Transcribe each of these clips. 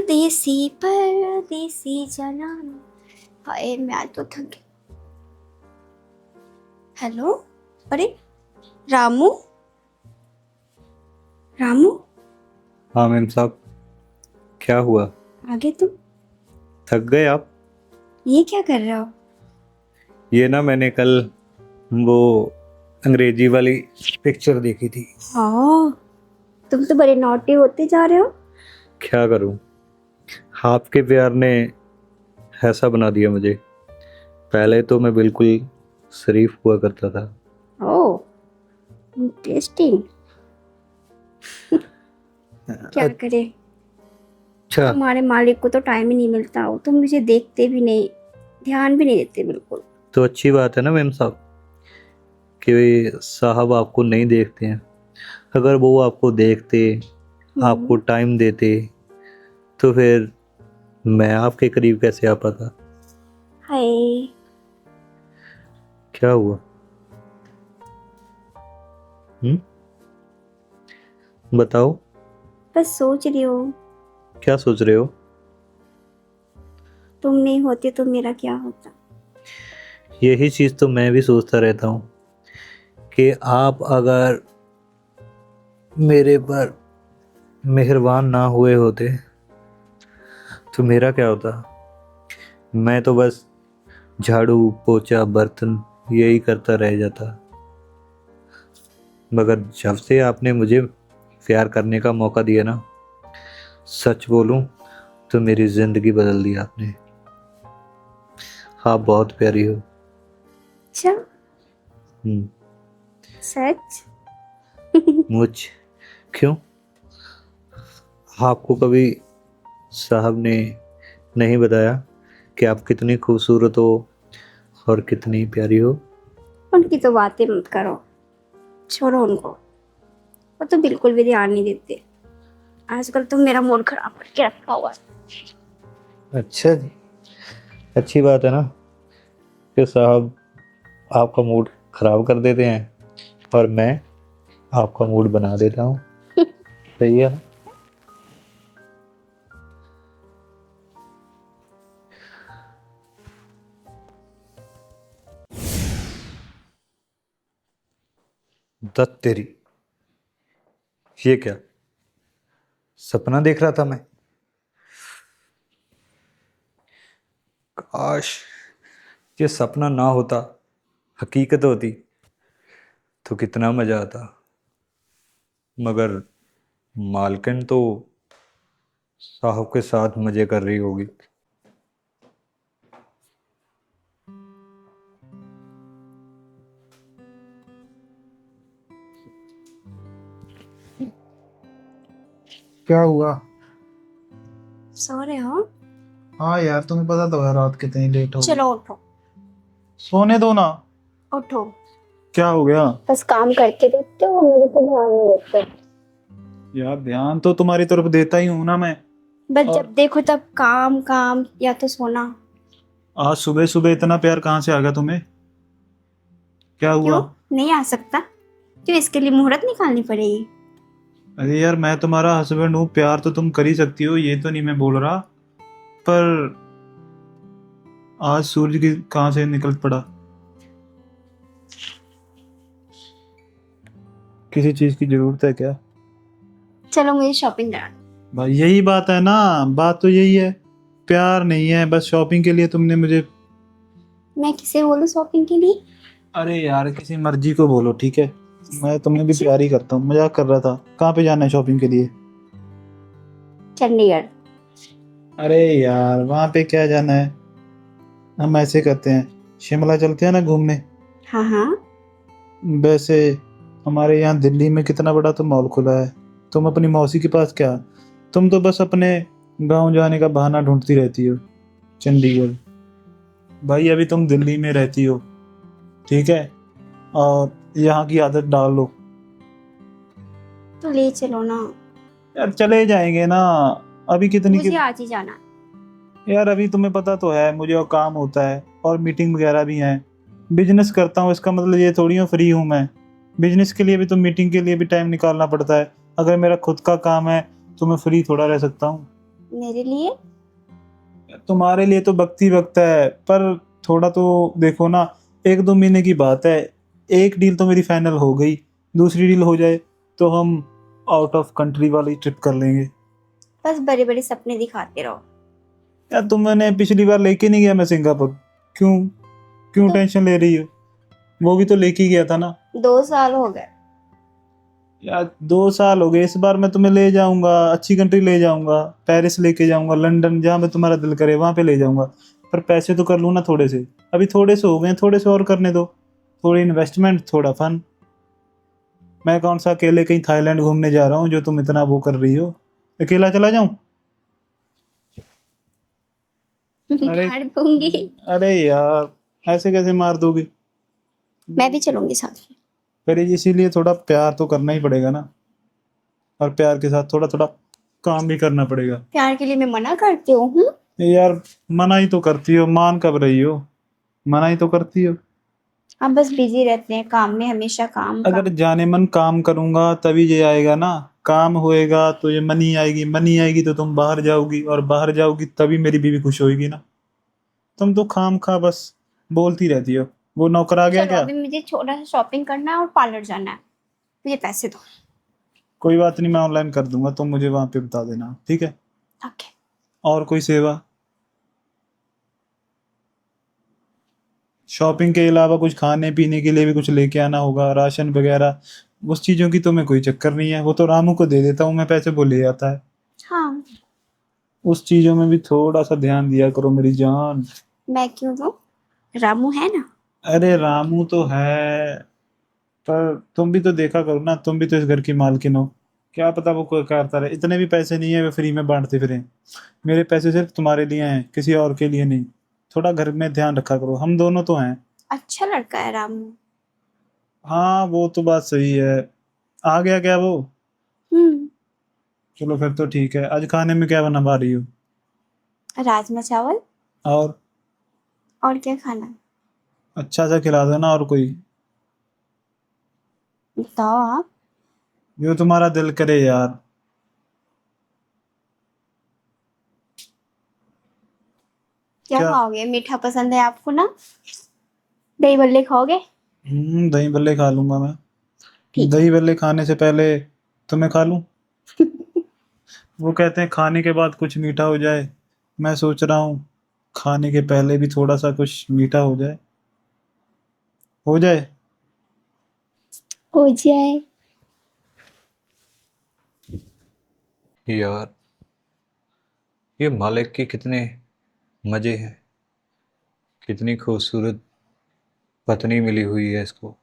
परदेसी परदेसी जनान। हाय मैं आज तो थक गई। हेलो, अरे रामू, रामू हाँ मैम साहब, क्या हुआ? आगे तुम थक गए आप? ये क्या कर रहे हो? ये ना मैंने कल वो अंग्रेजी वाली पिक्चर देखी थी। हाँ, तुम तो बड़े नॉटी होते जा रहे हो। क्या करूं, आपके प्यार ने ऐसा बना दिया मुझे। पहले तो मैं बिल्कुल शरीफ हुआ करता था। ओह, इंटरेस्टिंग। क्या करे, अच्छा, हमारे मालिक को तो टाइम ही नहीं मिलता, वो तो मुझे देखते भी नहीं, ध्यान भी नहीं देते बिल्कुल। तो अच्छी बात है ना मैम साहब कि साहब आपको नहीं देखते हैं। अगर वो आपको देखते, आपको टाइम देते, तो फिर मैं आपके करीब कैसे आ पाता? हाय, क्या हुआ? बताओ, बस सोच रही हो, क्या सोच रहे हो? तुम नहीं होते तो मेरा क्या होता। यही चीज़ तो मैं भी सोचता रहता हूँ कि आप अगर मेरे पर मेहरबान ना हुए होते तो मेरा क्या होता। मैं तो बस झाड़ू पोछा बर्तन यही करता रह जाता। मगर जब से आपने मुझे प्यार करने का मौका दिया ना, सच बोलूं तो मेरी ज़िंदगी बदल दी आपने। आप बहुत प्यारी हो। अच्छा, हम्म, सच? मुझ क्यों, आपको कभी साहब ने नहीं बताया कि आप कितनी खूबसूरत हो और कितनी प्यारी हो? उनकी तो बातें मत करो, छोड़ो उनको, वो तो बिल्कुल भी ध्यान नहीं देते। आजकल तो मेरा मूड खराब करके रखा हुआ है। अच्छा जी, अच्छी बात है ना कि साहब आपका मूड खराब कर देते हैं और मैं आपका मूड बना देता हूँ। सही है ना? दत्त तेरी, ये क्या सपना देख रहा था मैं? काश ये सपना ना होता, हकीकत होती तो कितना मजा आता। मगर मालकिन तो साहब के साथ मजे कर रही होगी। क्या हुआ? सो रहे हो? हाँ यार, तुम्हें पता तो है रात कितनी लेट हो गई। चलो उठो, सोने दो ना। उठो। क्या हो गया? बस काम करके देते हो, मुझे तो ध्यान नहीं देते। यार ध्यान तो तुम्हारी तरफ देता ही हूँ ना मैं। बस और जब देखो तब काम काम या तो सोना। आज सुबह सुबह इतना प्यार कहाँ से आ गया तुम्हें? क्या क्यों हुआ? नहीं आ सकता? क्यों, इसके लिए मुहूर्त निकालनी पड़ेगी? अरे यार, मैं तुम्हारा हस्बैंड हूँ, प्यार तो तुम कर ही सकती हो, ये तो नहीं मैं बोल रहा। पर आज सूरज की कहाँ से निकल पड़ा? किसी चीज की जरूरत है क्या? चलो मुझे शॉपिंग करा। भाई यही बात है ना, बात तो यही है। प्यार नहीं है, बस शॉपिंग के लिए तुमने मुझे। मैं किसे बोलूं शॉपिंग के लिए? अरे यार, किसी मर्जी को बोलो, ठीक है। मैं तुम्हें भी अच्छा, प्यार ही करता हूँ, मजाक कर रहा था। कहाँ पे जाना है शॉपिंग के लिए? चंडीगढ़। अरे यार, वहाँ पे क्या जाना है? हम ऐसे करते हैं, शिमला चलते हैं ना घूमने। हाँ हाँ। वैसे हमारे यहाँ दिल्ली में कितना बड़ा तो मॉल खुला है। तुम अपनी मौसी के पास क्या, तुम तो बस अपने गांव जाने का बहाना ढूंढती रहती हो। चंडीगढ़। भाई अभी तुम दिल्ली में रहती हो, ठीक है, और यहाँ की आदत डाल लो। तो ले चलो ना, यार चले जाएंगे ना। अभी कितनी की। मुझे आज ही जाना है। यार अभी तुम्हें पता तो है, मुझे और काम होता है और मीटिंग वगैरह भी है। बिजनेस करता हूँ, इसका मतलब ये थोड़ी हो फ्री हूँ मैं। बिजनेस के लिए भी तो, मीटिंग के लिए भी टाइम निकालना पड़ता है। अगर मेरा खुद का काम है तो मैं फ्री थोड़ा रह सकता हूँ। मेरे लिए? तुम्हारे लिए तो वक्त ही वक्त है, पर थोड़ा तो देखो ना, 1-2 महीने की बात है। एक डील तो मेरी फाइनल हो गई, दूसरी डील हो जाए तो हम आउट ऑफ कंट्री वाली ट्रिप कर लेंगे। बस बड़े बड़े सपने दिखाते रहो। यार तुमने पिछली बार लेके नहीं गया मैं सिंगापुर, क्यों क्यों तो टेंशन ले रही हो? वो भी तो लेके ही गया था ना। 2 साल हो गए। यार 2 साल हो गए, इस बार मैं तुम्हें ले जाऊंगा, अच्छी कंट्री ले जाऊंगा, पेरिस लेके जाऊंगा, लंदन, जहाँ पे तुम्हारा दिल करे वहां पे ले जाऊंगा। पर पैसे तो कर लूँ ना थोड़े से, अभी थोड़े से हो गए, थोड़े से और करने दो। थोड़ी इन्वेस्टमेंट, थोड़ा फन। मैं कौन सा अकेले कहीं थाईलैंड घूमने जा रहा हूँ जो तुम इतना वो कर रही हो? अकेला चला जाऊं? अरे मार दूंगी। अरे यार, ऐसे कैसे मार दोगे? मैं भी चलूंगी साथ में। पर इसीलिए थोड़ा प्यार तो करना ही पड़ेगा ना, और प्यार के साथ थोड़ा थोड़ा काम भी करना पड़ेगा। प्यार के लिए मैं मना करती हूँ? यार मना ही तो करती हो, मान कब रही हो? मना ही तो करती हो। हम बस बिजी रहते हैं काम में, हमेशा काम अगर काम। जाने मन काम करूंगा तभी ये आएगा ना। काम होएगा तो ये मनी आएगी, मनी आएगी तो तुम बाहर जाओगी, और बाहर जाओगी तभी मेरी बीवी खुश होएगी ना। तुम तो खाम खा बस बोलती रहती हो। वो नौकर आ गया चलो क्या? अभी मुझे छोटा सा शॉपिंग करना है और पार्लर जाना है। मुझे पैसे दो। कोई बात नहीं, मैं ऑनलाइन कर दूंगा, तुम मुझे वहां पे बता देना, ठीक है? ओके। और कोई सेवा? शॉपिंग के अलावा कुछ खाने पीने के लिए भी कुछ लेके आना होगा, राशन वगैरह। उस चीजों की तो मैं कोई चक्कर नहीं है, वो तो रामू को दे देता हूँ मैं, पैसे वो ले आता है। हाँ। उस चीजों में भी थोड़ा सा ध्यान दिया करो मेरी जान। मैं क्यों दूँ? रामू है ना। अरे रामू तो है, पर तुम भी तो देखा करो ना, तुम भी तो इस घर की मालकिन हो। क्या पता वो कोई करता रहे, इतने भी पैसे नहीं है वे फ्री में बांटते फिरें। मेरे पैसे सिर्फ तुम्हारे लिए हैं, किसी और के लिए नहीं। थोड़ा घर में ध्यान रखा करो, हम दोनों तो हैं। अच्छा लड़का है रामू। हाँ वो तो बात सही है। आ गया क्या वो? हम्म। चलो फिर तो ठीक है। आज खाने में क्या बनवा रही हो? राजमा चावल। और और क्या खाना है? अच्छा सा खिला दो ना, और कोई बताओ आप। जो तुम्हारा दिल करे यार। क्या क्या? खाओगे? मीठा पसंद है आपको ना? दही भल्ले खाओगे? दही भल्ले खा लूंगा मैं। ठीक दही भल्ले खाने से पहले तुम्हें खा लूं? है। वो कहते हैं खाने के बाद कुछ मीठा हो जाए। मैं सोच रहा हूँ खाने के पहले भी थोड़ा सा कुछ मीठा हो जाए। हो जाए। हो जाए। यार ये मालिक की कितने मज़े हैं, कितनी खूबसूरत पत्नी मिली हुई है इसको।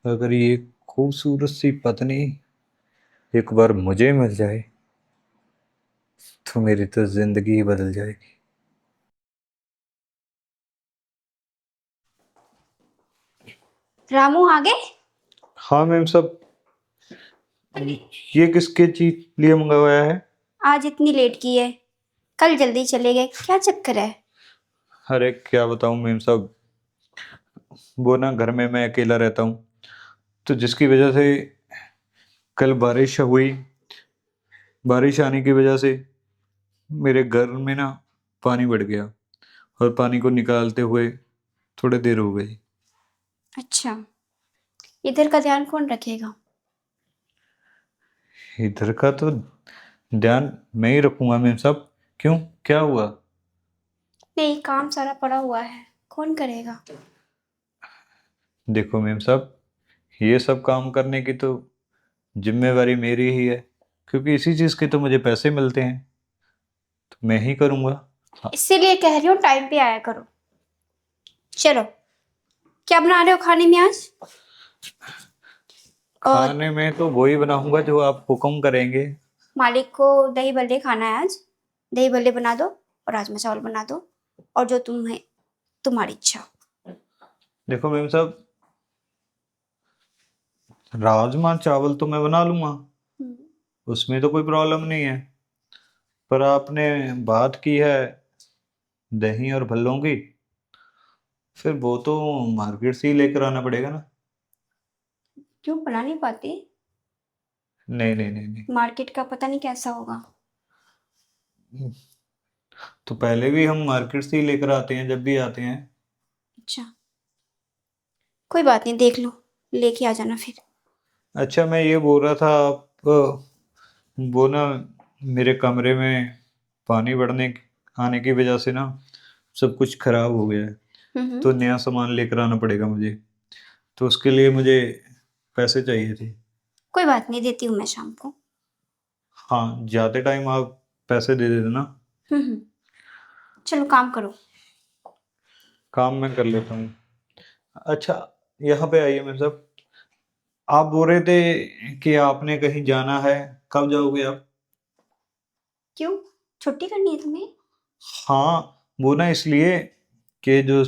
अगर ये खूबसूरत सी पत्नी एक बार मुझे मिल जाए तो मेरी तो ज़िंदगी ही बदल जाएगी। रामू आ गए? हाँ मैम साहब, ये किसके चीज लिए मंगवाया है? आज इतनी लेट की है। कल जल्दी चले गए, क्या चक्कर है? अरे क्या बताऊं मैम साहब, वो ना घर में मैं अकेला रहता हूँ, तो जिसकी वजह से कल बारिश हुई। बारिश आने की वजह से मेरे घर में ना पानी बढ़ गया, और पानी को निकालते हुए थोड़ी देर हो गई। अच्छा। इधर का ध्यान कौन रखेगा? इधर का तो ध्यान मैं ही रखूंगा मैम साहब। क्यों, क्या हुआ? नहीं, काम सारा पड़ा हुआ है, कौन करेगा? देखो मैम साहब, ये सब काम करने की तो जिम्मेवारी मेरी ही है, क्योंकि इसी चीज़ के तो मुझे पैसे मिलते हैं, तो मैं ही करूँगा। हाँ, इसीलिए कह रही हूँ टाइम पे आया करो। चलो, क्या बना रहे हो खाने में आज? और खाने में तो वही बनाऊंगा जो आप हुक्म करेंगे। मालिक को दही भल्ले खाना है आज। दही भल्ले बना दो और राजमा चावल बना दो, और जो तुम्हें, तुम्हारी इच्छा। देखो मैम साहब, राजमा चावल तो मैं बना लूंगा, हम्म। उसमें तो कोई प्रॉब्लम नहीं है। पर आपने बात की है दही और भल्लों की, फिर वो तो मार्केट से ही लेकर आना पड़ेगा ना। क्यों बना नहीं पाती? नहीं नहीं नहीं नहीं। मार्केट का पता नहीं कैसा होगा। तो पहले भी हम मार्केट से ही लेकर आते हैं जब भी आते हैं। अच्छा, कोई बात नहीं, देख लो, लेके आ जाना फिर। अच्छा, मैं ये बोल रहा था, आप वो ना, मेरे कमरे में पानी बढ़ने आने की वजह से ना सब कुछ खराब हो गया है। हम्म। तो नया सामान लेकर आना पड़ेगा मुझे। तो उसके लिए मुझे पैसे चाहिए थे। कोई बात नहीं, देती हूँ मैं शाम को। हाँ, जाते टाइम आप पैसे दे देना ना। हम्म। चलो काम करो। काम मैं कर लेता हूँ। अच्छा, यहाँ पे आइए मेरे साहब। आप बोल रहे थे कि आपने कहीं जाना है, कब जाओगे आप? क्यों, छुट्टी करनी है तुम्हें? हाँ, वो ना इसलिए कि जो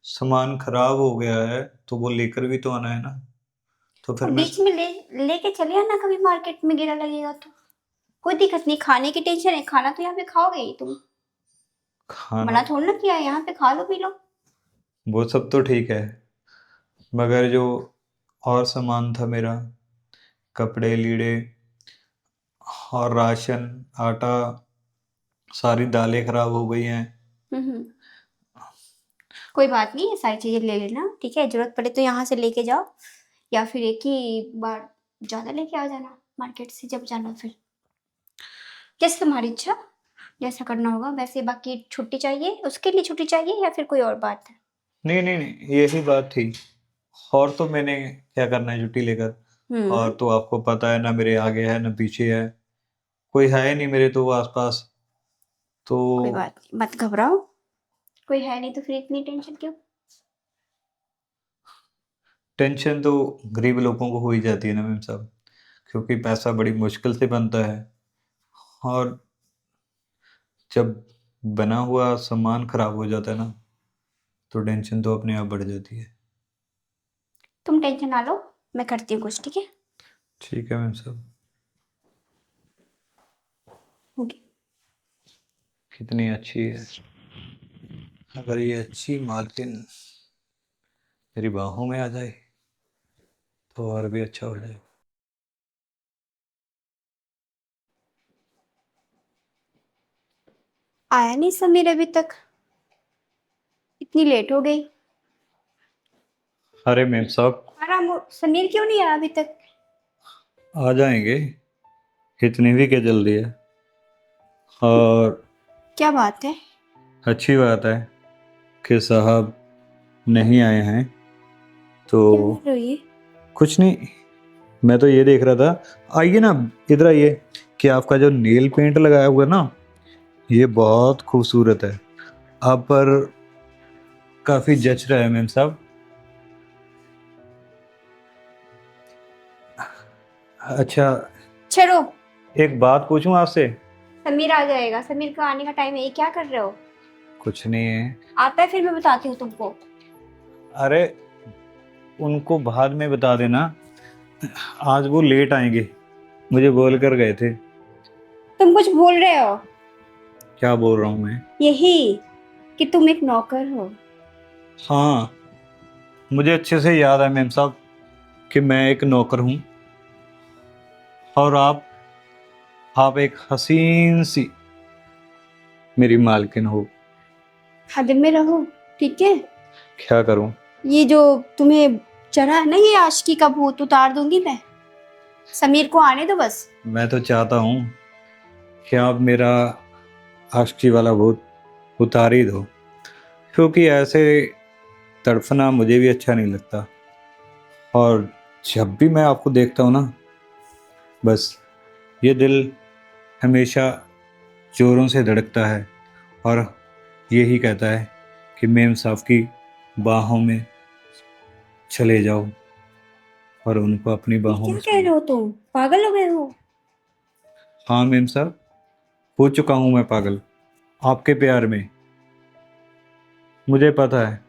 सामान खराब हो गया है तो वो लेकर भी तो आना है ना। तो फिर और मैं बीच में लेके चले आना, कभी मार्केट में गिरा लगेगा तो। कोई दिक्कत नहीं, खाने की टेंशन है, खाना तो यहाँ पे खाओगे ही तुम। खाना, मना थोड़ा ना किया है, यहाँ पे खा लो पी लो। वो सब तो ठीक है, मगर जो और सामान था मेरा, कपड़े लीड़े और राशन, आटा, सारी दालें खराब हो गई हैं। हम्म। कोई बात नहीं, ये सारी चीजें ले लेना, ठीक है? जरूरत पड़े तो यहाँ से लेके जाओ, या फिर एक ही बार ज्यादा लेके आ जाना मार्केट से जब जाना फिर। जैसे तुम्हारी इच्छा, जैसा करना होगा वैसे। बाकी छुट्टी चाहिए, उसके लिए छुट्टी चाहिए या फिर कोई और बात है? नहीं नहीं नहीं, यही बात थी। और तो मैंने क्या करना है छुट्टी लेकर। हम्म। और तो आपको पता है ना, मेरे आगे है ना पीछे है, कोई है नहीं मेरे तो आसपास। तो कोई बात नहीं, मत घबराओ। कोई है नहीं तो फिर इतनी टेंशन क्यों? टेंशन तो गरीब लोगों को हो ही जाती है ना मैम साहब, क्योंकि पैसा बड़ी मुश्किल से बनता है। और जब बना हुआ सामान खराब हो जाता है ना, तो टेंशन तो अपने आप बढ़ जाती है। तुम टेंशन ना लो, मैं करती हूँ कुछ, ठीक है? ठीक है मैम साहब। ओके। कितनी अच्छी है। अगर ये अच्छी मालकिन मेरी बाहों में आ जाए तो और भी अच्छा हो जाए। आया नहीं समीर अभी तक, इतनी लेट हो गई। अरे मैम साहब, आराम हो, समीर क्यों नहीं आया अभी तक? आ जाएंगे, इतनी भी क्या जल्दी है। और क्या बात है? अच्छी बात है कि साहब नहीं आए हैं तो। क्या कर रहे हो ये? कुछ नहीं, मैं तो ये देख रहा था, आइए ना, इधर आइए, कि आपका जो नेल पेंट लगाया हुआ है ना, ये बहुत खूबसूरत है। आप पर काफी जच रहा है मैम साहब। अच्छा, चलो, एक बात पूछूं आपसे? समीर आ जाएगा, समीर का आने का टाइम है, ये क्या कर रहे हो? कुछ नहीं है। आता है फिर मैं बताती हूँ तुमको। अरे, उनको बाद में बता देना, आज वो लेट आएंगे, मुझे बोल कर गए थे। तुम कुछ बोल रहे हो? क्या बोल रहा हूँ मैं? यही कि तुम एक नौकर हो। हाँ, मुझे अच्छे से याद है मैम साहब कि मैं एक नौकर हूँ, और आप एक हसीन सी मेरी मालकिन हो। हद में रहो, ठीक है? क्या करूँ? ये जो तुम्हें चढ़ा है ना, ये आशिकी का भूत उतार दूंगी मैं। समीर को आने दो बस। मैं तो चाहता हूँ कि आप मेरा आशिकी वाला भूत उतार ही दो, क्योंकि ऐसे तड़फना मुझे भी अच्छा नहीं लगता। और जब भी मैं आपको देखता हूँ ना, बस ये दिल हमेशा जोरों से धड़कता है, और यही कहता है कि मेम साहब की बाहों में चले जाओ और उनको अपनी ये बाहों क्या में कह रहे सुनो। हो, तुम पागल हो गए हो? हाँ मेम साहब, हो चुका हूँ मैं पागल आपके प्यार में। मुझे पता है,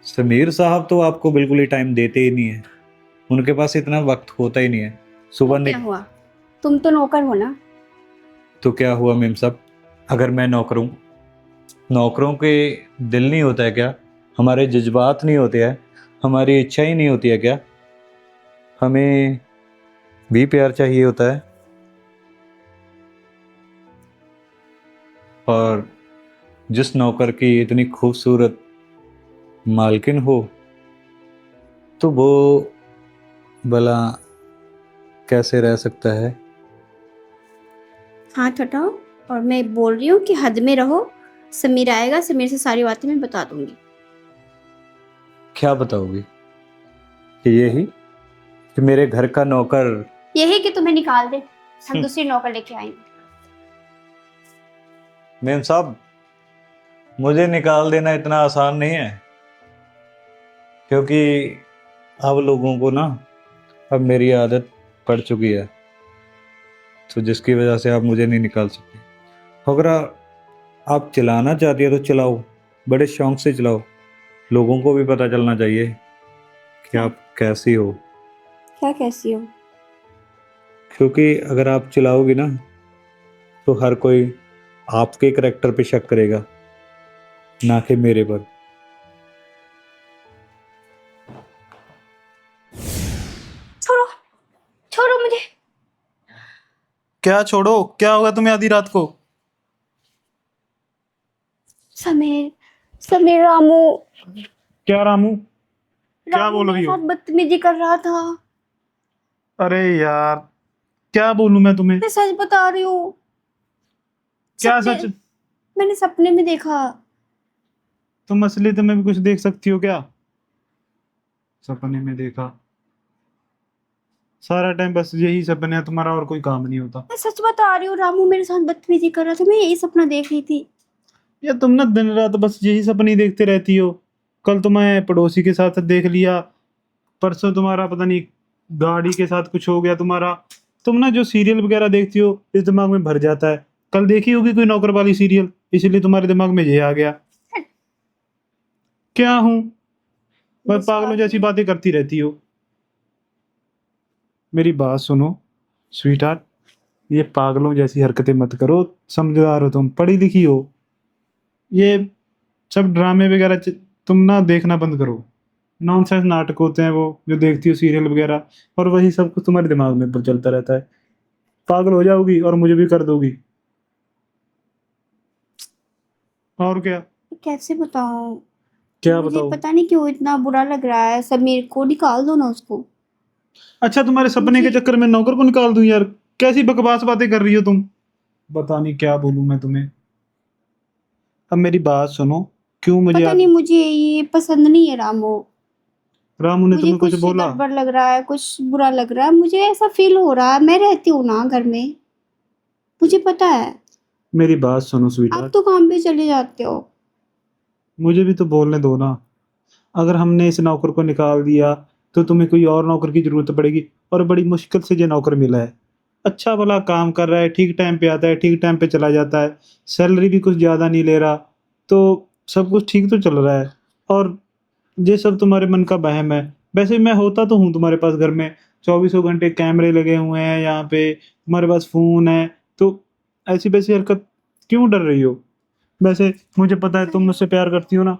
समीर साहब तो आपको बिल्कुल ही टाइम देते ही नहीं है, उनके पास इतना वक्त होता ही नहीं है। तो सुबह क्या निक हुआ, तुम तो नौकर हो ना? तो क्या हुआ मेम साहब? अगर मैं नौकर हूँ, नौकरों के दिल नहीं होता है क्या? हमारे जज्बात नहीं होते हैं? हमारी इच्छा ही नहीं होती है क्या? हमें भी प्यार चाहिए होता है। और जिस नौकर की इतनी खूबसूरत मालकिन हो, तो वो भला कैसे रह सकता है? हाथ हटाओ, और मैं बोल रही हूँ कि हद में रहो। समीर आएगा, समीर से सारी बातें मैं बता दूंगी। क्या बताओगी? कि यही कि मेरे घर का नौकर? यही कि तुम्हें निकाल दे, हम दूसरी नौकर लेके आएंगे। मेम साहब, मुझे निकाल देना इतना आसान नहीं है, क्योंकि अब लोगों को ना अब मेरी आदत पड़ चुकी है, तो जिसकी वजह से आप मुझे नहीं निकाल सकते। अगर आप चलाना चाहती हो तो चलाओ, बड़े शौक से चलाओ, लोगों को भी पता चलना चाहिए कि आप कैसी हो। क्या कैसी हो? क्योंकि अगर आप चलाओगी ना तो हर कोई आपके करैक्टर पे शक करेगा, ना कि मेरे पर। छोड़ो, छोड़ो मुझे। क्या छोड़ो? क्या होगा तुम्हें आधी रात को? समीर, समीर, रामू, क्या रामू? क्या रामू बोल मेरे रही हो? साथ बदतमीजी कर रहा था। अरे यार, क्या बोलूं मैं तुम्हें? मैं सच बता रही हूँ। क्या सपने, सच? मैंने सपने में देखा। तुम असलियत में भी कुछ देख सकती हो क्या? सपने में देखा? सारा टाइम बस यही सपने हैं तुम्हारा, और कोई काम नहीं होता। मैं सच बता रही हूँ, रामू मेरे साथ बदतमीजी कर रहा था। मैं यही सपना देख रही थी। या तुम ना दिन रात बस यही सपने ही देखते रहती हो। कल तुम्हें पड़ोसी के साथ देख लिया, परसों तुम्हारा पता नहीं गाड़ी के साथ कुछ हो गया तुम्हारा। तुम ना जो सीरियल वगैरह देखती हो, इस दिमाग में भर जाता है। कल देखी होगी कोई नौकर वाली सीरियल, इसलिए तुम्हारे दिमाग में ये आ गया। क्या हूँ मैं? पागलों जैसी बातें करती रहती हो। मेरी बात सुनो स्वीटहार्ट, ये पागलों जैसी हरकतें मत करो। समझदार हो तुम, पढ़ी लिखी हो। ये सब ड्रामे वगैरह तुम ना देखना बंद करो। नॉनसेंस नाटक होते हैं वो जो देखती हो, सीरियल वगैरह, और वही सब कुछ तुम्हारे दिमाग में ऊपर चलता रहता है। पागल हो जाओगी और मुझे भी कर दोगी। और क्या? कैसे बताऊं? क्या मुझे बताओ? पता नहीं क्यों इतना बुरा लग रहा है। समीर को निकाल दो ना उसको। अच्छा, तुम्हारे सपने के मुझे चक्कर में नौकर को निकाल दूं? यार कैसी बकवास बातें कर रही हो तुम। बता नहीं क्या बोलूं मैं तुम्हें। अब मेरी बात सुनो, क्यों मुझे पता नहीं, मुझे ये पसंद नहीं है रामू। रामू ने मुझे तुम्हें कुछ कुछ बोला? गड़बड़ लग रहा है, कुछ बुरा लग रहा है। मुझे ऐसा फील हो रहा है। मैं रहती हूँ ना घर में, मुझे पता है। मेरी बात सुनो आप स्वीटहार्ट, तो काम पे चले जाते हो। मुझे भी तो बोलने दो ना। अगर हमने इस नौकर को निकाल दिया तो तुम्हें कोई और नौकर की जरूरत पड़ेगी, और बड़ी मुश्किल से ये नौकर मिला है। अच्छा भला काम कर रहा है, ठीक टाइम पे आता है, ठीक टाइम पे चला जाता है, सैलरी भी कुछ ज़्यादा नहीं ले रहा, तो सब कुछ ठीक तो चल रहा है। और ये सब तुम्हारे मन का वहम है। वैसे मैं होता तो हूँ तुम्हारे पास घर में, 24 घंटे कैमरे लगे हुए हैं यहाँ पे, तुम्हारे पास फ़ोन है, तो ऐसी वैसी हरकत क्यों डर रही हो? वैसे मुझे पता है तुम मुझसे प्यार करती हो ना,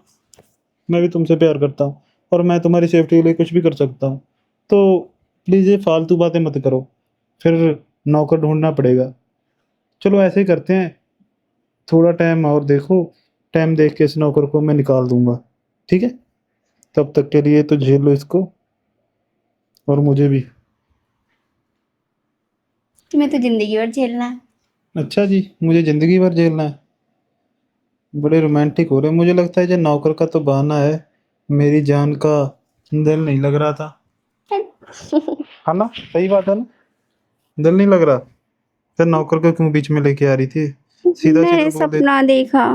मैं भी तुमसे प्यार करता हूँ, और मैं तुम्हारी सेफ्टी के लिए कुछ भी कर सकता हूँ। तो प्लीज़ ये फालतू बातें मत करो, फिर नौकर ढूंढना पड़ेगा। चलो ऐसे ही करते हैं, थोड़ा टाइम और देखो, टाइम देख के इस नौकर को मैं निकाल दूंगा, ठीक है? तब तक के लिए तो झेल लो इसको, और मुझे भी। तुम्हें तो जिंदगी भर झेलना है। अच्छा जी, मुझे ज़िंदगी भर झेलना है? बड़े रोमांटिक हो रहे हैं। मुझे लगता है जो नौकर का तो बहाना है, मेरी जान का दिल नहीं लग रहा था। है ना? सही बात है ना? दिल नहीं लग रहा, फिर नौकर को क्यों बीच में लेके आ रही थी? सीधा सीधा मैंने बोल दे। सपना देखा।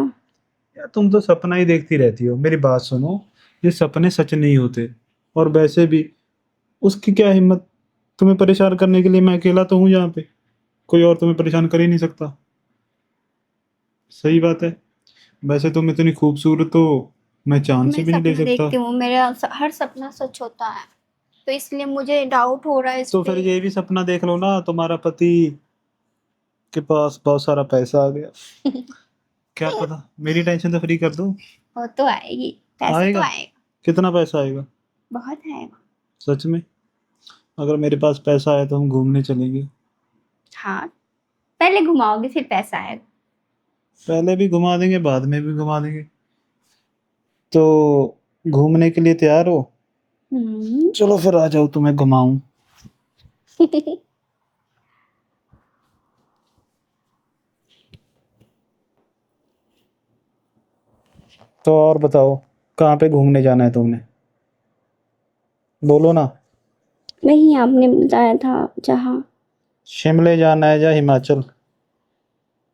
यार तुम तो सपना ही देखती रहती हो। मेरी बात सुनो, ये सपने सच नहीं होते, और वैसे भी उसकी क्या हिम्मत तुम्हें परेशान करने के लिए? मैं अकेला तो हूँ यहाँ पे, कोई और तुम्हें परेशान कर ही नहीं सकता। सही बात है। वैसे तुम इतनी खूबसूरत हो, मैं चांद से मैं भी नहीं ले सपना सकता। देखती हूँ, मेरा हर सपना सच होता है, तो इसलिए मुझे डाउट हो रहा है इस तो पे। फिर ये भी सपना देख लो ना, तुम्हारा पति के पास बहुत सारा पैसा आ गया। क्या पता, मेरी टेंशन तो फ्री कर दो। वो तो आएगी, पैसा तो आएगा? आएगा। कितना पैसा आएगा? बहुत आएगा। सच में? अगर मेरे पास पैसा आया तो हम घूमने चलेंगे। हाँ, पहले घुमाओगे फिर पैसा आएगा। पहले भी घुमा देंगे, बाद में भी घुमा देंगे। तो घूमने के लिए तैयार हो? हम्म। चलो फिर आ जाओ, तुम्हें घुमाऊं। तो और बताओ, कहाँ पे घूमने जाना है तुमने? बोलो ना। नहीं, आपने बताया था जहाँ। शिमले जाना है या हिमाचल?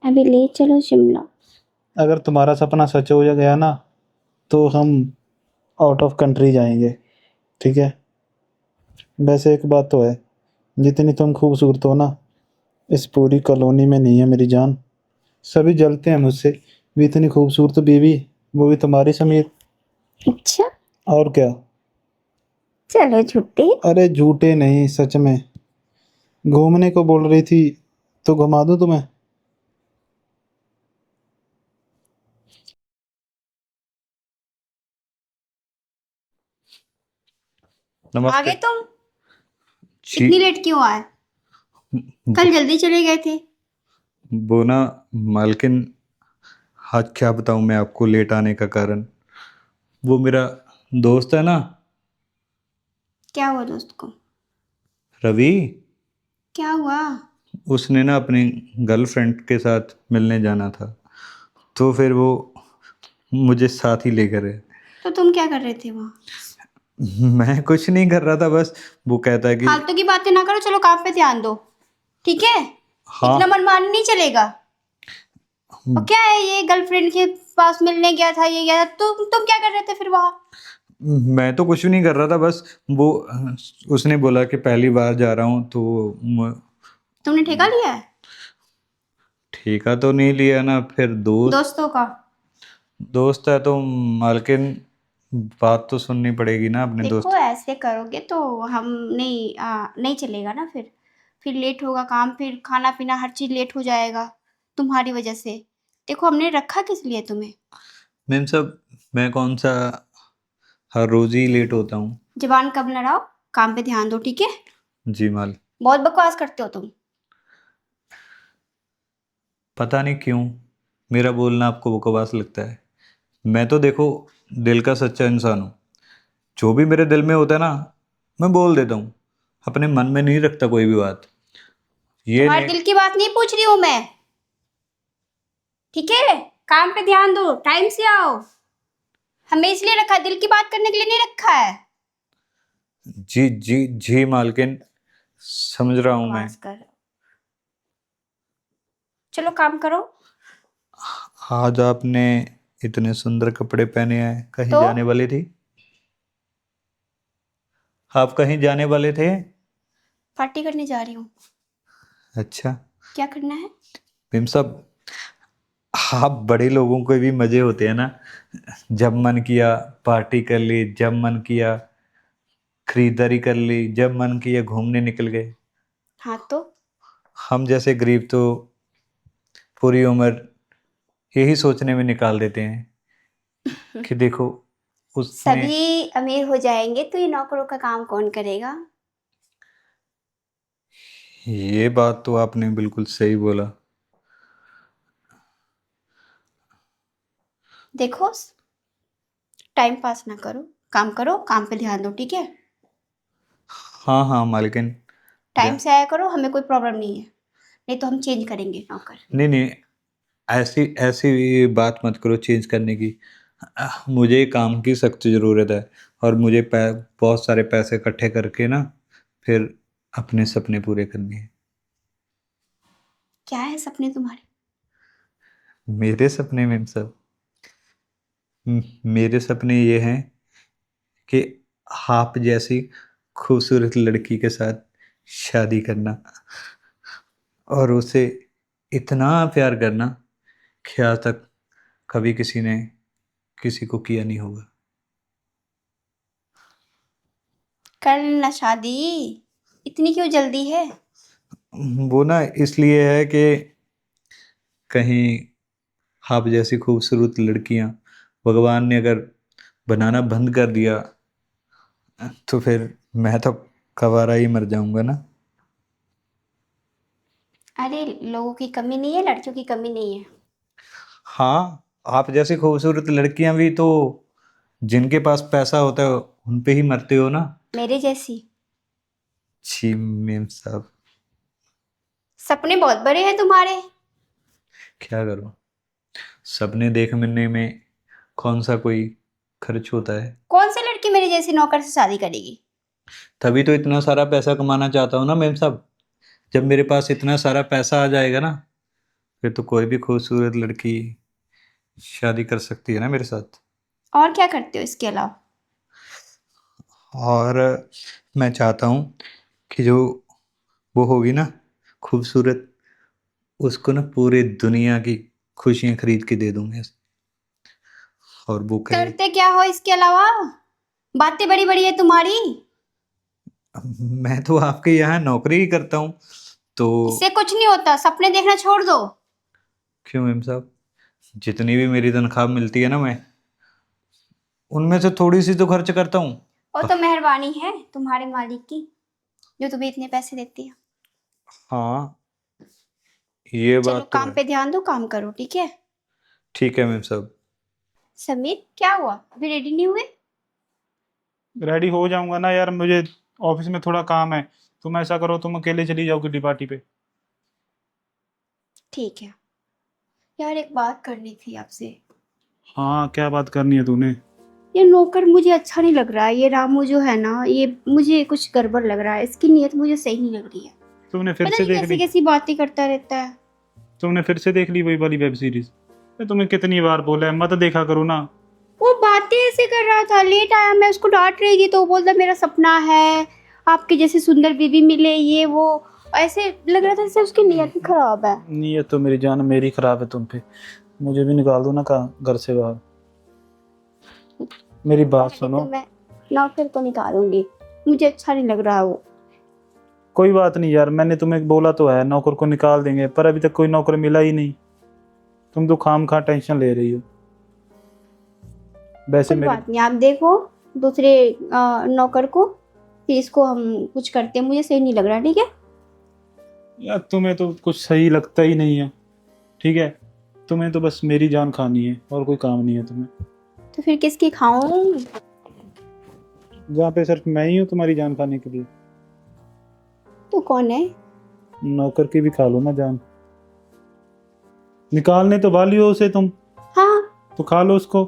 अभी ले चलो शिमला। अगर तुम्हारा सपना सच हो गया ना, तो हम आउट ऑफ कंट्री जाएंगे, ठीक है? वैसे एक बात तो है, जितनी तुम खूबसूरत हो ना, इस पूरी कॉलोनी में नहीं है मेरी जान। सभी जलते हैं मुझसे, भी इतनी खूबसूरत बीवी, वो भी तुम्हारी समीर। अच्छा, और क्या? चलो छुट्टी। अरे झूठे नहीं, सच में। घूमने को बोल रही थी, तो घुमा दूं तुम्हें? आगे नमस्ते तुम जी। इतनी लेट क्यों आए? कल जल्दी चले गए थे। वो ना मालकिन, आज क्या बताऊं मैं आपको लेट आने का कारण। वो मेरा दोस्त है ना, क्या हुआ दोस्त को? रवि, क्या हुआ? उसने ना अपनी गर्लफ्रेंड के साथ मिलने जाना था, तो फिर वो मुझे साथ ही लेकर है। तो तुम क्या कर रहे थे वहाँ? मैं कुछ नहीं कर रहा था, बस वो कहता है कि फालतू की बातें ना करो, चलो काम पे ध्यान दो, ठीक है? हाँ। इतना मनमानी नहीं चलेगा। और क्या है ये, गर्लफ्रेंड के पास मिलने गया था, ये गया था, तुम क्या कर रहे थे फिर वहाँ? मैं तो कुछ भी नहीं कर रहा था, बस वो उसने बोला कि पहली बार जा रहा हूँ तो तुमने ठेका लिया है ठेका तो नहीं लिया ना, फिर दोस्त दोस्तों का? दोस्त है तो मालकिन, बात तो सुननी पड़ेगी ना अपने देखो दोस्त। ऐसे करोगे तो हम नहीं चलेगा ना। फिर लेट होगा काम, फिर खाना पीना हर चीज लेट हो जाएगा तुम्हारी वजह से। देखो हमने रखा किस लिए तुम्हें? मैम साहब, मैं कौन सा हर रोज ही लेट होता हूँ? जबान कब लड़ाओ, काम पे ध्यान दो, ठीक है? जी माल, बहुत बकवास करते हो तुम। पता नहीं क्यों मेरा बोलना आपको बकवास लगता है। मैं तो देखो दिल का सच्चा इंसान हूँ, जो भी मेरे दिल में होता है ना मैं बोल देता हूँ, अपने मन में नहीं रखता कोई भी बात। ये तुम्हारे नहीं। दिल की बात नहीं पूछ रही हूँ मैं, ठीक है? काम पे ध्यान दो, टाइम से आओ। हमें इसलिए रखा है, दिल की बात करने के लिए नहीं रखा है। जी जी जी मालकिन, समझ रहा हूँ मैं। बकवास कर, चलो काम करो। आज आपने इतने सुंदर कपड़े पहने हैं, कहीं तो जाने वाली थी? आप कहीं जाने वाले थे? पार्टी करने जा रही हूँ। अच्छा। क्या करना है? भीम साहब, आप बड़े लोगों को भी मजे होते हैं ना, जब मन किया पार्टी कर ली, जब मन किया खरीदारी कर ली, जब मन किया घूमने निकल गए। हाँ तो हम जैसे गरीब तो पूरी उम्र यही सोचने में निकाल देते हैं कि देखो उसने। सभी अमीर हो जाएंगे तो ये नौकरों का काम कौन करेगा? ये बात तो आपने बिल्कुल सही बोला। देखो, टाइम पास ना करो, काम करो, काम पे ध्यान दो, ठीक है? हाँ हाँ मालकिन। टाइम जा से आया करो, हमें कोई प्रॉब्लम नहीं है, नहीं तो हम चेंज करेंगे नौकर। नहीं नहीं, ऐसी ऐसी बात मत करो चेंज करने की। मुझे काम की सख्त ज़रूरत है, और मुझे बहुत सारे पैसे इकट्ठे करके ना फिर अपने सपने पूरे करने हैं। क्या है सपने तुम्हारे? मेरे सपने में सब, मेरे सपने ये हैं कि आप जैसी खूबसूरत लड़की के साथ शादी करना, और उसे इतना प्यार करना कि आज तक कभी किसी ने किसी को किया नहीं होगा। कर लेना शादी, इतनी क्यों जल्दी है? वो ना इसलिए है कि कहीं आप जैसी खूबसूरत लड़कियां भगवान ने अगर बनाना बंद कर दिया, तो फिर मैं तो कवारा ही मर जाऊंगा ना। अरे लोगों की कमी नहीं है, लड़कियों की कमी नहीं है। हाँ, आप जैसी खूबसूरत लड़कियां भी तो जिनके पास पैसा होता है उन पे ही मरते हो ना। मेरे जैसी। छी मेम साहब, सपने बहुत बड़े हैं तुम्हारे। क्या करूं, सपने देखने में कौन सा कोई खर्च होता है। कौन सी लड़की मेरे जैसी नौकर से शादी करेगी? तभी तो इतना सारा पैसा कमाना चाहता हूँ ना मेम साहब। जब मेरे पास इतना सारा पैसा आ जाएगा ना, फिर तो कोई भी खूबसूरत लड़की शादी कर सकती है ना मेरे साथ। और क्या करते हो इसके अलावा? और मैं चाहता हूँ कि जो वो होगी ना खूबसूरत, उसको ना पूरी दुनिया की खुशियां खरीद के दे दूंगा। और वो कहे, करते क्या हो इसके अलावा? बातें बड़ी बड़ी है तुम्हारी। मैं तो आपके यहाँ नौकरी ही करता हूँ तो। इससे कुछ नहीं होता, सपने देखना छोड़ दो। क्यों मेम साहब, जितनी भी मेरी तनख्वाह मिलती है ना, मैं उनमें से थोड़ी सी तो खर्च करता हूँ। वो तो मेहरबानी है तुम्हारे मालिक की, जो तुम्हें इतने पैसे देती है। हाँ, ये चलो बात तो काम है। पे ध्यान दो, काम करो, ठीक है? ठीक है मेम साहब। समीर क्या हुआ, अभी रेडी नहीं हुए? रेडी हो जाऊंगा ना यार, मुझे ऑफिस में थोड़ा काम है। तुम ऐसा करो, तुम अकेले चली जाओ किटी पार्टी पे। ठीक है। यार एक बात करनी थी आपसे। हाँ, क्या बात करनी है तूने? ये नौकर मुझे अच्छा नहीं लग रहा है, ये रामू जो है ना, ये मुझे कुछ गड़बड़ लग रहा है, इसकी नीयत मुझे सही नहीं लग रही है। तुमने फिर पता से नहीं देख कैसी ली? कैसी बातें करता रहता है। तुमने फिर से देख ली वही वाली वेब सीरीज? तुम्हें कितनी बार बोला है मत देखा करो ना। वो बातें ऐसे कर रहा था, लेट आया, मैं उसको डांट रही थी तो वो बोलता मेरा सपना है आपके जैसी सुंदर बीवी मिले, ये वो। ऐसे लग रहा था जैसे उसकी नीयत ही खराब है। नीयत तो मेरी जान मेरी खराब है तुम पे। मुझे भी निकाल दो ना घर से बाहर। मेरी बात पहले सुनो। तो मैं नौकर को निकालूंगी, मुझे अच्छा नहीं लग रहा वो। कोई बात नहीं यार, मैंने तुम्हें बोला तो है नौकर को निकाल देंगे, पर अभी तक कोई नौकर मिला ही नहीं। तुम तो खाम खा टेंशन ले रही हो। वैसे कोई मेरे बात नहीं, आप देखो दूसरे नौकर को, फिर इसको हम कुछ करते हैं, मुझे सही नहीं लग रहा, ठीक है? यार तुम्हें तो कुछ सही लगता ही नहीं है, ठीक है? तुम्हें तो बस मेरी जान खानी है और कोई काम नहीं है तुम्हें। तो फिर किसकी खाऊं? जहाँ पे सिर्फ मैं ही हूँ तुम्हारी जान खाने के लिए। तो कौन है? नौकर की भी खा लो ना जान। निकालने तो वाली हो उसे तुम, हाँ, तो खा लो उसको।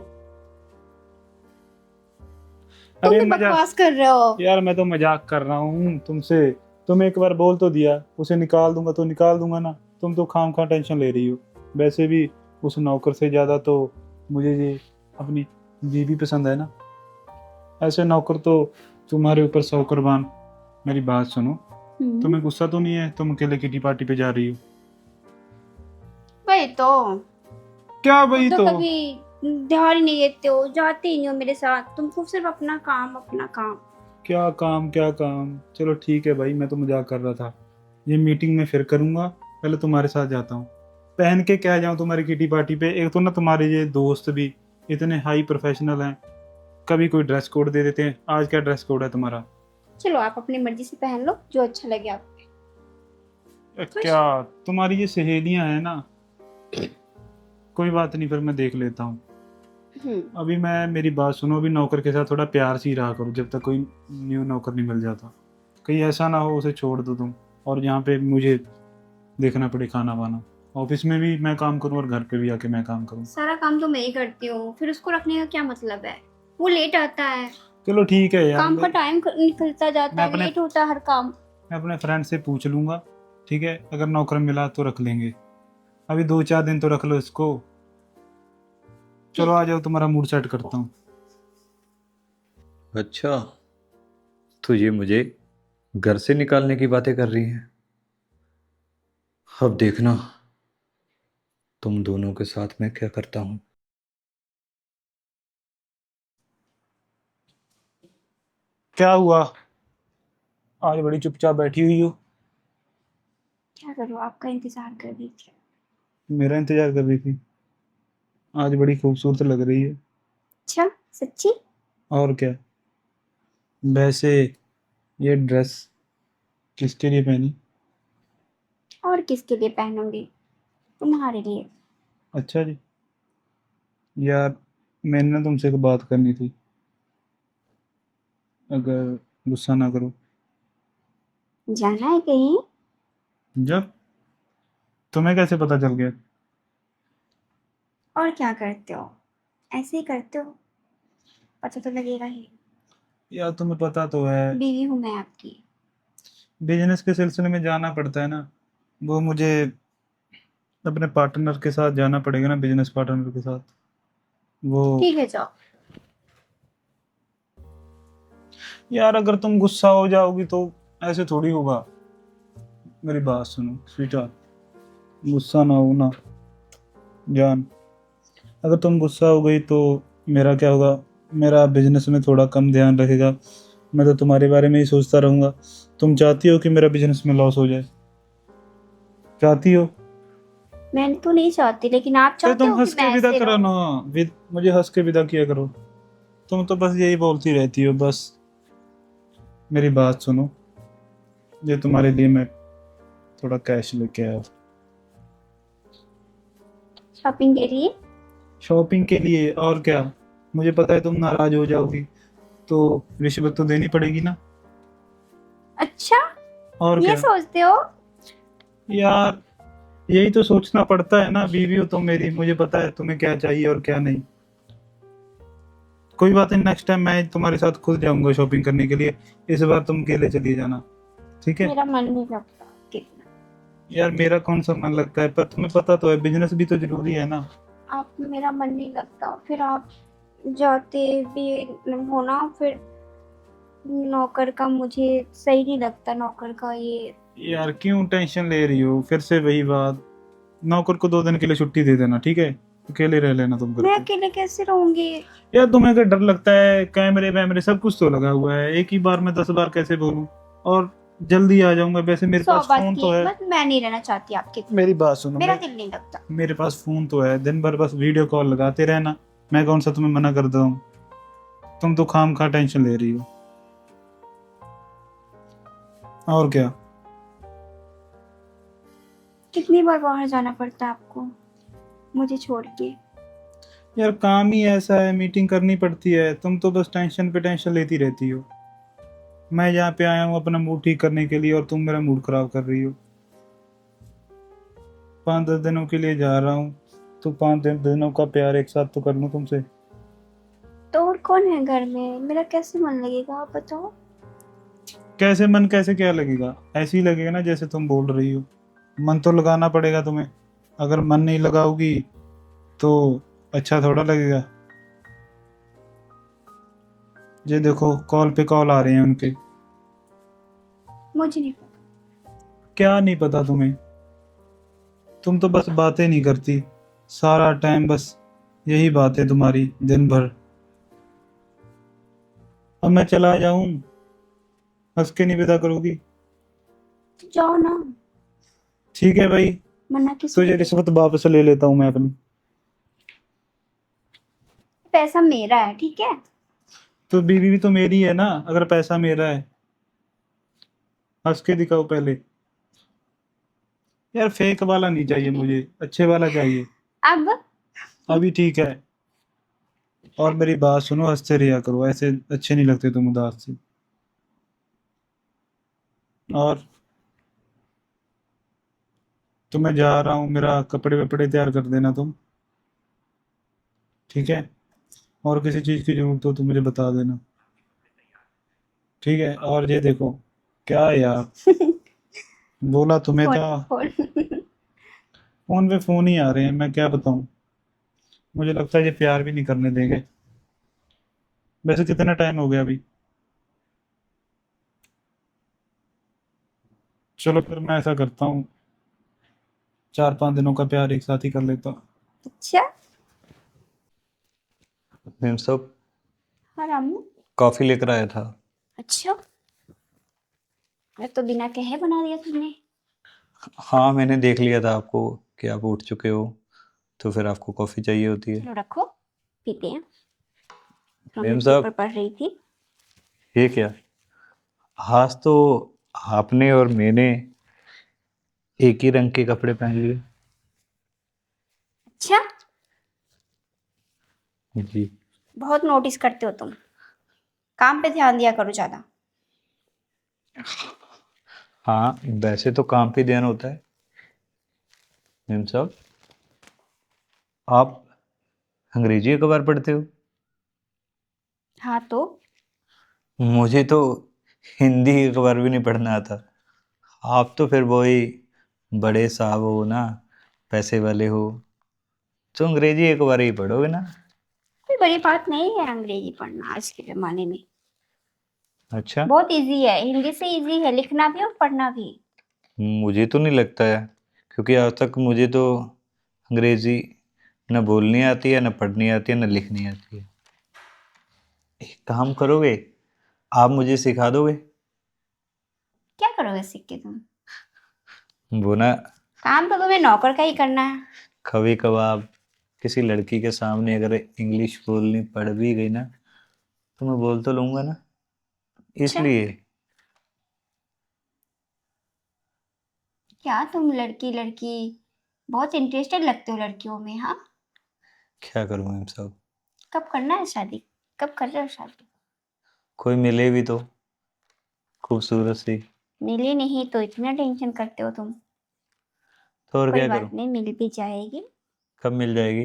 तुम अरे तो मजाक, बकवास कर रहे हो। यार मैं तो मजाक कर रहा हूँ तुमसे। तुम एक बार बोल तो दिया उसे निकाल दूंगा तो निकाल दूंगा ना। तुम तो खाम खा टेंशन ले रही हो। वैसे भी उस नौकर से ज्यादा तो मुझे ये अपनी बीवी पसंद है ना। ऐसे नौकर तो तुम्हारे ऊपर 100 कुर्बान। मेरी बात सुनो, तुम्हें गुस्सा तो नहीं है तुम अकेले किटी पार्टी पे जा रही हो? वही तो, क्या तुम भाई तो तो? कभी ध्यान ही नहीं देते हो, जाते ही नहीं हो मेरे साथ, तुमको सिर्फ अपना काम अपना काम। क्या काम क्या काम, चलो ठीक है भाई, मैं तो मजाक कर रहा था। ये मीटिंग में फिर करूंगा, पहले तुम्हारे साथ जाता हूँ। पहन के क्या जाऊँ तुम्हारी किटी पार्टी पे? एक तो ना तुम्हारे ये दोस्त भी इतने हाई प्रोफेशनल हैं, कभी कोई ड्रेस कोड दे देते हैं। आज क्या ड्रेस कोड है तुम्हारा? चलो आप अपनी मर्जी से पहन लो जो अच्छा लगे आपको। खुश? क्या तुम्हारी ये सहेलियां हैं ना? कोई बात नहीं, फिर मैं देख लेता हूँ। अभी मैं, मेरी बात सुनो, अभी नौकर के साथ थोड़ा प्यार से ही रहा करो जब तक कोई न्यू नौकर नहीं मिल जाता। कहीं ऐसा ना हो उसे छोड़ दो तुम, और यहाँ पे मुझे देखना पड़े खाना वाना। ऑफिस में भी मैं काम करूँ और घर पे भी आके मैं काम करूँ। सारा काम तो मैं ही करती हूँ, फिर उसको रखने का क्या मतलब है? वो लेट आता है, चलो ठीक है यार, काम का टाइम निकलता जाता मैं है, अपने लेट होता है हर काम। मैं अपने फ्रेंड से पूछ लूंगा, ठीक है? अगर नौकर मिला तो रख लेंगे। अभी 2-4 दिन तो रख लो इसको। चलो आ जाओ, तुम्हारा मूड सेट करता हूँ। अच्छा, तो ये मुझे घर से निकालने की बातें कर रही हैं। अब देखना तुम दोनों के साथ मैं क्या करता हूँ। क्या हुआ? आज बड़ी चुपचाप बैठी हुई हो। क्या करूँ, आपका इंतजार कर रही थी। मेरा इंतजार कर रही थी? आज बड़ी खूबसूरत लग रही है। अच्छा, सच्ची? और क्या? वैसे ये ड्रेस किसके लिए पहनी? और किसके लिए पहनूंगी? तुम्हारे लिए। अच्छा जी। यार मैंने ना तुमसे एक बात करनी थी, अगर गुस्सा ना करो। जाना है कहीं? जब तुम्हें कैसे पता चल गया? और क्या करते हो? ऐसे ही करते हो, पता तो लगेगा ही। यार तुम्हें पता तो है, बीवी हूँ मैं आपकी। बिजनेस के सिलसिले में जाना पड़ता है ना, वो मुझे अपने पार्टनर के साथ जाना पड़ेगा ना, बिजनेस पार्टनर के साथ। वो ठीक है, जाओ। यार अगर तुम गुस्सा हो जाओगी तो ऐसे थोड़ी होगा। मेरी बात सुनो स्वीटा, गुस्सा ना हो ना जान। अगर तुम गुस्सा हो गई तो मेरा क्या होगा? मेरा बिजनेस में थोड़ा कम ध्यान रहेगा, मैं तो तुम्हारे बारे में ही सोचता रहूंगा। तुम चाहती हो कि मेरा बिजनेस में लॉस हो जाए? चाहती हो? मैं तो नहीं चाहती, लेकिन आप अरे चाहते तुम हो कि हंस के मैं विदा ऐसे करो रहूं? ना, मुझे हंस के विदा किया करो। तुम तो बस यही बोलती रहती हो बस। मेरी बात सुनो, ये तुम्हारे लिए मैं थोड़ा कैश लेके आया हूं। शॉपिंग के लिए? शॉपिंग के लिए और क्या। मुझे पता है तुम नाराज हो जाओगी, तो रिश्वत तो देनी पड़ेगी ना। अच्छा, और ये क्या। सोचते हो? यार यही तो सोचना पड़ता है ना, बीवी हो तुम मेरी, मुझे पता है तुम्हें क्या चाहिए और क्या नहीं। कोई बात नहीं, नेक्स्ट टाइम मैं तुम्हारे साथ खुद जाऊंगा शॉपिंग करने के लिए। इस बार तुम अकेले चली जाना, ठीक है? मेरा मन नहीं लगता आपके बिना। यार मेरा कौन सा मन लगता है, पर तुम्हें पता तो है बिजनेस भी तो जरूरी है ना। आप, मेरा मन नहीं लगता, फिर आप जाते भी हो ना, फिर नौकर का मुझे सही नहीं लगता, नौकर का ये। यार क्यों टेंशन ले रही हो? फिर से वही बात। नौकर को 2 दिन के लिए छुट्टी दे देना, ठीक है? अकेले रह लेना तुम घर मैं पे। अकेले कैसे रहूंगी? यार तुम्हें अगर डर लगता है, कैमरे वैमरे सब कुछ तो लगा हुआ है, एक ही बार में 10 बार कैसे बोलूं? और जल्दी आ जाऊंगा, वैसे मेरे सौ पास बात फोन की तो एक है। मत, मैं नहीं रहना चाहती आपके बिना। मेरी बात सुनो, मेरा दिल नहीं लगता। मेरे पास फोन तो है, दिन भर बस वीडियो कॉल लगाते रहना। मैं कौन सा तुम्हें मना करता हूँ? तुम तो खाम खा टेंशन ले रही हो। और क्या। कितनी बार बाहर जाना पड़ता है आपको मुझे छोड़ के? यार काम ही ऐसा है, मीटिंग करनी पड़ती है, तुम तो बस टेंशन पे टेंशन लेती रहती हो। मैं यहाँ पे आया हूँ अपना मूड ठीक करने के लिए, और तुम मेरा मूड खराब कर रही हो। 5-10 दिनों के लिए जा रहा हूँ, तो 5 दिनों का प्यार एक साथ तो कर लूँ तुमसे। तो और कौन है घर में? मेरा कैसे मन लगेगा, आप बताओ। कैसे मन, कैसे क्या लगेगा? ऐसे ही लगेगा ना जैसे तुम बोल रही हो। मन तो लगाना पड़ेगा तुम्हें। अगर मन नहीं लगाओगी तो अच्छा थोड़ा लगेगा। ये देखो कॉल पे कॉल आ रहे हैं उनके। मुझे नहीं पता। क्या नहीं पता तुम्हें? तुम तो बस बातें नहीं करती, सारा टाइम बस यही बात है तुम्हारी दिन भर। अब मैं चला जाऊं, हंस के नहीं विदा करोगी? तो जाओ ना, ठीक है भाई, मना किसी तो ने ये किया? रिश्वत वापस ले लेता हूँ मैं अपनी। पैसा मेरा है, ठीक है? तो बीवी भी तो मेरी है ना, अगर पैसा मेरा है। हंस के दिखाओ पहले। यार फेक वाला नहीं चाहिए मुझे, अच्छे वाला चाहिए। अब अभी ठीक है। और मेरी बात सुनो, हंसते रहा करो, ऐसे अच्छे नहीं लगते तुम उदास से। और तो मैं जा रहा हूँ, मेरा कपड़े वपड़े तैयार कर देना तुम, ठीक है? और किसी चीज़ की जरूरत हो तो मुझे बता देना, ठीक है? और ये देखो, क्या यार, बोला तुम्हें फोन था। फोन। फोन पे फोन ही आ रहे हैं, मैं क्या बताऊं। मुझे लगता है ये प्यार भी नहीं करने देंगे। वैसे कितना टाइम हो गया अभी? चलो फिर मैं ऐसा करता हूँ, 4-5 दिनों का प्यार एक साथ ही कर लेता हूँ। अच्छा। मैम साहब, हाँ रामू। कॉफ़ी लेकर आया था। अच्छा, मैं तो बिना कहे बना दिया तुमने। हाँ, मैंने देख लिया था आपको कि आप उठ चुके हो, तो फिर आपको कॉफ़ी चाहिए होती है। चलो रखो, पीते हैं। तो मैं मैम पेपर साहब, पढ़ रही थी। ये क्या? आज तो आपने और मैंने एक ही रंग के कपड़े पहन लिए। अच्छा, जी। बहुत नोटिस करते हो तुम। काम पे ध्यान दिया करो ज़्यादा। हाँ, वैसे तो काम पे ध्यान होता है मैम साहब। आप अंग्रेजी अखबार पढ़ते हो? हाँ तो मुझे तो हिंदी अखबार भी नहीं पढ़ना आता। आप तो फिर वही बड़े साहब हो ना, पैसे वाले हो, तो अंग्रेजी अखबार ही पढ़ोगे ना। कोई बड़ी बात नहीं है अंग्रेजी पढ़ना आज के ज़माने में। अच्छा। बहुत इजी है, हिंदी से इजी है लिखना भी और पढ़ना भी। मुझे तो नहीं लगता है, क्योंकि आज तक मुझे तो अंग्रेजी न बोलनी आती है, न पढ़नी आती है, न लिखनी आती है। एक काम करोगे, आप मुझे सिखा दोगे? क्या करोगे सीख के तुम? वो ना, काम तो तुम्हें नौकर का ही करना है। कभी कभार किसी लड़की के सामने अगर इंग्लिश बोलनी पड़ भी गई ना, तो मैं बोल तो लूंगा ना, अच्छा, इसलिए। क्या तुम लड़की लड़की बहुत इंटरेस्टेड लगते हो लड़कियों में, हाँ? क्या करूँ मैम साहब? कब करना है शादी? कब कर रहे हो शादी? कोई मिले भी तो खूबसूरत सी, मिली नहीं तो इतना टेंशन करते हो तुम। तो और कोई क्या करूँ? बात नहीं, मिल भी जाएगी। कब मिल जाएगी?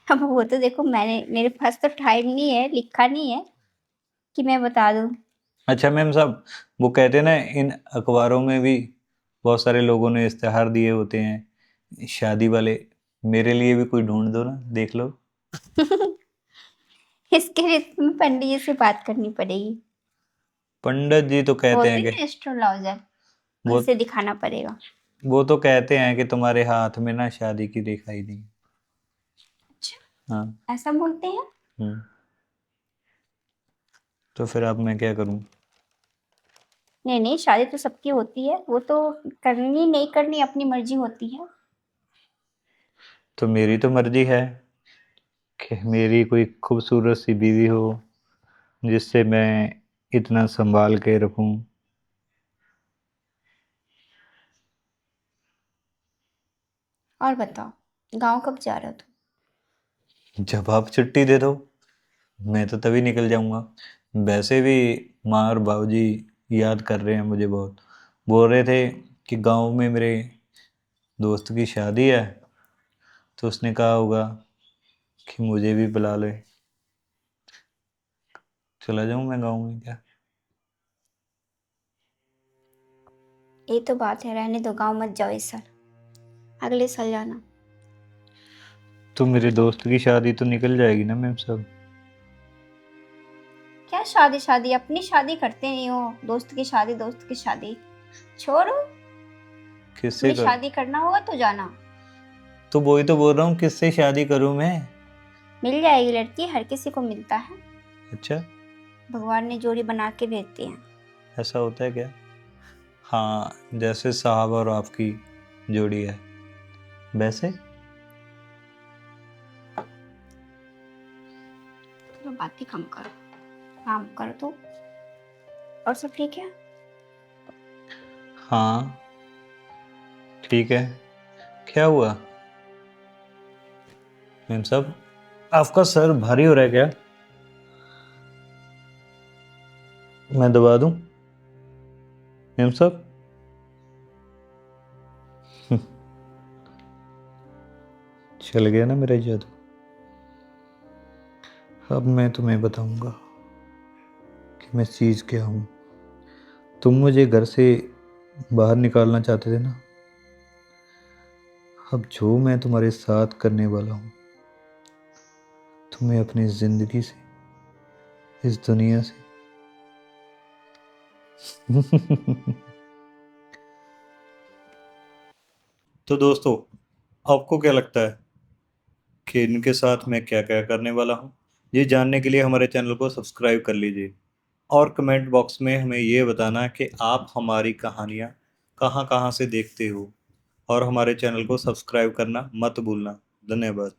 अब वो तो देखो, मेरे पास तो टाइम नहीं है, लिखा नहीं है कि मैं बता दूं। अच्छा मैम साहब, वो कहते हैं ना, इन अखबारों में भी बहुत सारे लोगों ने इश्तेहार दिए होते हैं शादी वाले। मेरे लिए भी कोई ढूंढ दो ना, देख लो। इसके लिए तुम्हें पंडित जी से बात करनी पड़ेगी। पंडित जी तो कहते बोलते हैं हैं कि एस्ट्रोलॉजर, वो उनसे दिखाना पड़ेगा। वो तो कहते हैं कि तुम्हारे हाथ में ना शादी की रेखा ही नहीं। अच्छा, हाँ। ऐसा बोलते हैं? हम्म। तो फिर अब मैं क्या करूं? नहीं नहीं, शादी तो सबकी होती है, वो तो करनी नहीं करनी अपनी मर्जी होती है। तो मेरी तो मर्जी है कि मेरी कोई खूबसूरत सी बीवी हो, जिससे मैं इतना संभाल के रखूं। और बताओ, गांव कब जा रहे हो तुम? जब आप छुट्टी दे दो, मैं तो तभी निकल जाऊंगा। वैसे भी माँ और बाबूजी याद कर रहे हैं मुझे बहुत। बोल रहे थे कि गांव में मेरे दोस्त की शादी है, तो उसने कहा होगा कि मुझे भी बुला ले। चला जाऊं मैं गांव में क्या? ये तो बात है, रहने दो, गांव मत जाओ इस साल, अगले साल जाना। तो मेरे दोस्त की शादी तो निकल जाएगी ना मैम साहब? क्या शादी शादी, अपनी शादी करते नहीं हो? दोस्त की शादी, दोस्त की शादी छोड़ो। किससे अपनी कर? शादी करना होगा तो जाना। तो वही तो बोल रहा हूँ, किससे शादी करूं मैं? मिल जाएगी लड़की, हर किसी को मिलता है। अच्छा, भगवान ने जोड़ी बना के देते हैं। ऐसा होता है क्या? हाँ, जैसे साहब और आपकी जोड़ी है वैसे। चलो बातें कम करो, काम करो तो। और सब ठीक है? हाँ ठीक है। क्या हुआ मैम साहब, आपका सर भारी हो रहा है क्या? मैं दबा दूं मैम साहब? चल गया ना मेरा जादू। अब मैं तुम्हें बताऊंगा कि मैं चीज़ क्या हूँ। तुम मुझे घर से बाहर निकालना चाहते थे ना, अब जो मैं तुम्हारे साथ करने वाला हूँ, तुम्हें अपनी ज़िंदगी से, इस दुनिया से तो दोस्तों, आपको क्या लगता है कि इनके साथ मैं क्या क्या करने वाला हूँ? ये जानने के लिए हमारे चैनल को सब्सक्राइब कर लीजिए, और कमेंट बॉक्स में हमें ये बताना कि आप हमारी कहानियाँ कहाँ कहाँ से देखते हो, और हमारे चैनल को सब्सक्राइब करना मत भूलना। धन्यवाद।